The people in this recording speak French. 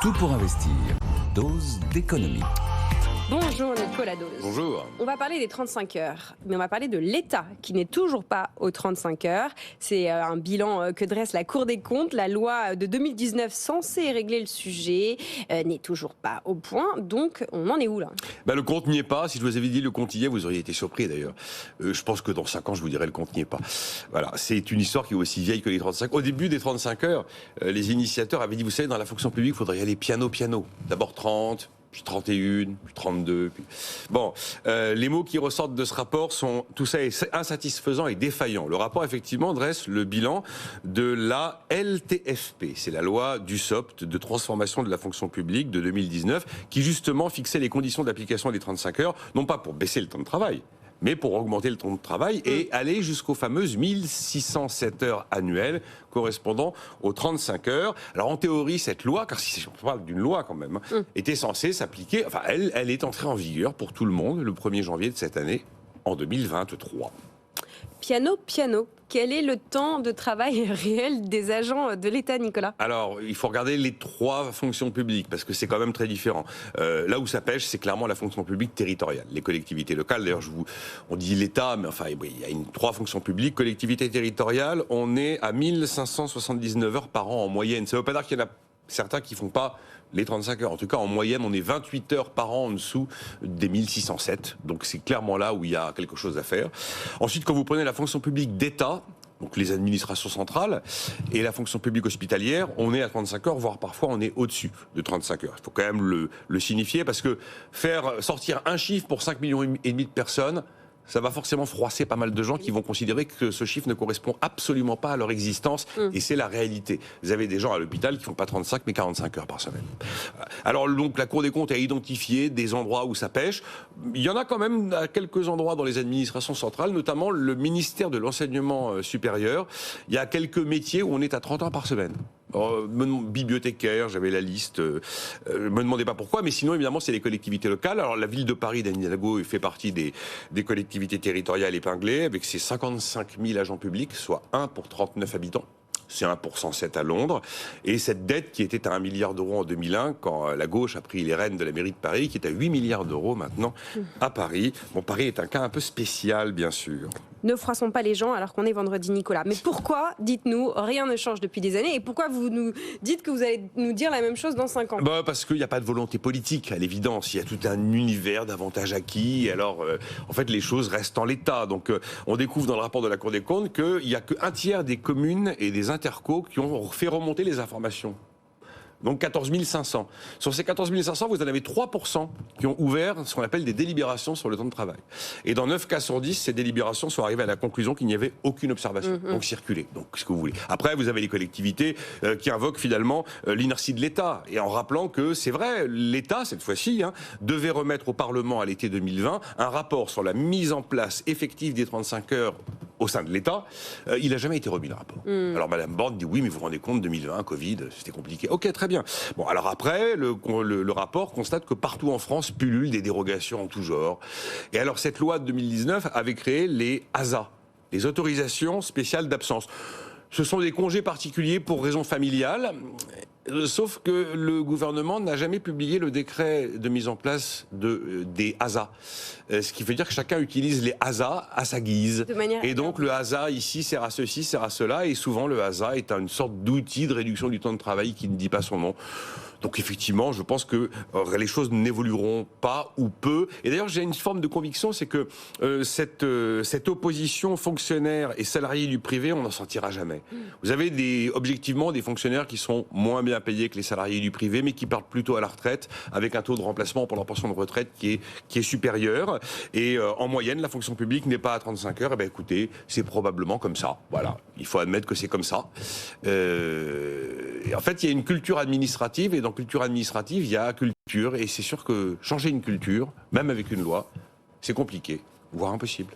Tout pour investir. Dose d'économie. Bonjour Nicolas Dose. Bonjour. On va parler des 35 heures, mais on va parler de l'État qui n'est toujours pas aux 35 heures. C'est un bilan que dresse la Cour des comptes. La loi de 2019 censée régler le sujet n'est toujours pas au point. Donc on en est où là ? Le compte n'y est pas. Si je vous avais dit le compte y est, vous auriez été surpris d'ailleurs. Je pense que dans 5 ans, je vous dirais le compte n'y est pas. Voilà, c'est une histoire qui est aussi vieille que les 35. Au début des 35 heures, les initiateurs avaient dit, vous savez, dans la fonction publique, il faudrait y aller piano. D'abord 30. Puis 31, puis 32. Puis... Bon, les mots qui ressortent de ce rapport sont, tout ça est insatisfaisant et défaillant. Le rapport, effectivement, dresse le bilan de la LTFP. C'est la loi Dussopt de transformation de la fonction publique de 2019, qui justement fixait les conditions d'application des 35 heures, non pas pour baisser le temps de travail, mais pour augmenter le temps de travail et aller jusqu'aux fameuses 1607 heures annuelles correspondant aux 35 heures. Alors en théorie, cette loi, car si on parle d'une loi quand même, était censée s'appliquer, enfin elle est entrée en vigueur pour tout le monde le 1er janvier de cette année, en 2023. Piano. Quel est le temps de travail réel des agents de l'État, Nicolas ? Alors, il faut regarder les 3 fonctions publiques, parce que c'est quand même très différent. Là où ça pêche, c'est clairement la fonction publique territoriale, les collectivités locales. D'ailleurs, on dit l'État, mais enfin, il y a 3 fonctions publiques. Collectivités territoriales, on est à 1579 heures par an en moyenne. Ça ne veut pas dire qu'il y en a certains qui ne font pas les 35 heures. En tout cas, en moyenne, on est 28 heures par an en dessous des 1607. Donc, c'est clairement là où il y a quelque chose à faire. Ensuite, quand vous prenez la fonction publique d'État, donc les administrations centrales, et la fonction publique hospitalière, on est à 35 heures, voire parfois on est au-dessus de 35 heures. Il faut quand même le signifier, parce que faire sortir un chiffre pour 5,5 millions de personnes, ça va forcément froisser pas mal de gens qui vont considérer que ce chiffre ne correspond absolument pas à leur existence. Et c'est la réalité. Vous avez des gens à l'hôpital qui font pas 35 mais 45 heures par semaine. Alors donc la Cour des comptes a identifié des endroits où ça pêche. Il y en a quand même à quelques endroits dans les administrations centrales, notamment le ministère de l'Enseignement supérieur. Il y a quelques métiers où on est à 30 heures par semaine. Bibliothécaire, j'avais la liste, me demandez pas pourquoi, mais sinon évidemment c'est les collectivités locales. Alors la ville de Paris, d'Anne Hidalgo, fait partie des collectivités territoriales épinglées, avec ses 55 000 agents publics, soit 1 pour 39 habitants. C'est 1 pour 107 à Londres. Et cette dette qui était à 1 milliard d'euros en 2001, quand la gauche a pris les rênes de la mairie de Paris, qui est à 8 milliards d'euros maintenant à Paris. Bon, Paris est un cas un peu spécial, bien sûr. Ne froissons pas les gens alors qu'on est vendredi, Nicolas. Mais pourquoi, dites-nous, rien ne change depuis des années ? Et pourquoi vous nous dites que vous allez nous dire la même chose dans 5 ans ? Parce qu'il n'y a pas de volonté politique, à l'évidence. Il y a tout un univers d'avantages acquis. Et alors, en fait, les choses restent en l'état. Donc, on découvre dans le rapport de la Cour des comptes qu'il n'y a qu'un tiers des communes et des intercos qui ont fait remonter les informations. Donc 14 500. Sur ces 14 500, vous en avez 3% qui ont ouvert ce qu'on appelle des délibérations sur le temps de travail. Et dans 9 cas sur 10, ces délibérations sont arrivées à la conclusion qu'il n'y avait aucune observation. Donc circuler, donc ce que vous voulez. Après, vous avez les collectivités qui invoquent finalement l'inertie de l'État. Et en rappelant que c'est vrai, l'État, cette fois-ci, devait remettre au Parlement à l'été 2020 un rapport sur la mise en place effective des 35 heures au sein de l'État. Il n'a jamais été remis, le rapport. Alors Madame Borne dit oui, mais vous vous rendez compte, 2020, Covid, c'était compliqué. Ok, très bien. Bon, alors après, le rapport constate que partout en France pullulent des dérogations en tout genre. Et alors cette loi de 2019 avait créé les ASA, les autorisations spéciales d'absence. Ce sont des congés particuliers pour raisons familiales. Sauf que le gouvernement n'a jamais publié le décret de mise en place des ASA. Ce qui veut dire que chacun utilise les ASA à sa guise. Et donc le ASA ici sert à ceci, sert à cela. Et souvent le ASA est une sorte d'outil de réduction du temps de travail qui ne dit pas son nom. Donc effectivement, je pense que les choses n'évolueront pas ou peu. Et d'ailleurs, j'ai une forme de conviction, c'est que cette opposition fonctionnaires et salariés du privé, on n'en sortira jamais. Vous avez objectivement des fonctionnaires qui sont moins bien payés que les salariés du privé, mais qui partent plutôt à la retraite avec un taux de remplacement pour leur pension de retraite qui est supérieur. Et en moyenne, la fonction publique n'est pas à 35 heures. Eh bien, écoutez, c'est probablement comme ça. Voilà, il faut admettre que c'est comme ça. Et en fait, il y a une culture administrative, et dans culture administrative, il y a culture, et c'est sûr que changer une culture, même avec une loi, c'est compliqué, voire impossible.